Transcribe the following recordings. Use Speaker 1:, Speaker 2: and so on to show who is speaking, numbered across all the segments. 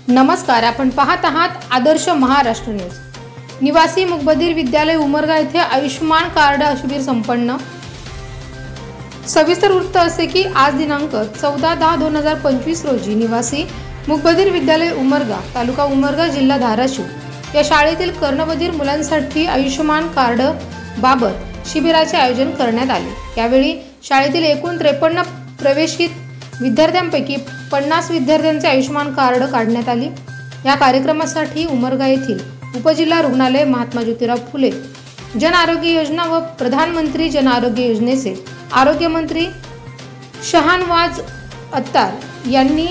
Speaker 1: नमस्कार, आपण पाहत आहात आदर्श महाराष्ट्र न्यूज। निवासी मुकबधीर विद्यालय उमरगा येथे आयुष्मान कार्ड शिबिर संपन्न। सविस्तर वृत्त असे की आज दिनांक 14/10/2025 रोजी निवासी मुकबधीर विद्यालय उमरगा, तालुका उमरगा, जिल्हा धाराशिव या शाळेतील कर्णबधीर मुलांसाठी आयुष्मान कार्ड बाबत शिबिराचे आयोजन करण्यात आले। यावेळी शाळेतील एकूण 53 प्रवेशित विद्यार्थ्यांपैकी 50 विद्यार्थ्यांचे आयुष्मान कार्ड काढण्यात आली। या कार्यक्रमासाठी उमरगा येथील उपजिल्हा रुग्णालय, महात्मा ज्योतिराव फुले जन आरोग्य योजना व प्रधानमंत्री जन आरोग्य योजनेचे आरोग्य मंत्री शहानवाज अत्तार यांनी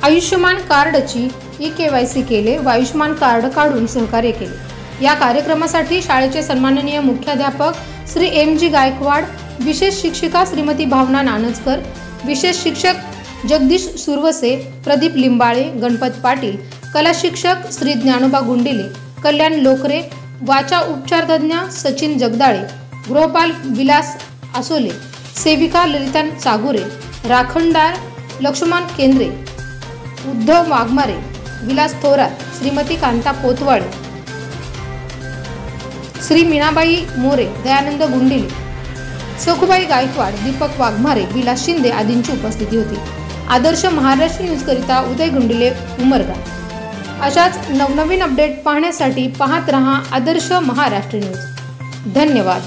Speaker 1: आयुष्मान कार्डची ई-KYC केले व आयुष्मान कार्ड काढून सहकार्य केले। या कार्यक्रमासाठी शाळेचे सन्माननीय मुख्याध्यापक श्री MG गायकवाड, विशेष शिक्षिका श्रीमती भावना नानजकर, विशेष शिक्षक जगदीश सुरवसे, प्रदीप लिंबाळे, गणपत पाटील, कला शिक्षक श्री ज्ञानोबा गुंडिले, कल्याण लोकरे, वाचा उपचार तज्ञ सचिन जगदाळे, गृहपाल विलास आसोले, सेविका ललिता चागुरे, राखणदार लक्ष्मण केंद्रे, उद्धव वाघमारे, विलास थोरात, श्रीमती कांता पोतवाळे, श्री मीनाबाई मोरे, दयानंद गुंडिले, सखुबाई गायकवाड, दीपक वाघमारे, विलास शिंदे आदींची उपस्थिती होती। आदर्श महाराष्ट्र न्यूज करिता उदय गुंडिले, उमरगा। अशाच नवनवीन अपडेट पाहण्यासाठी पाहत रहा आदर्श महाराष्ट्र न्यूज। धन्यवाद।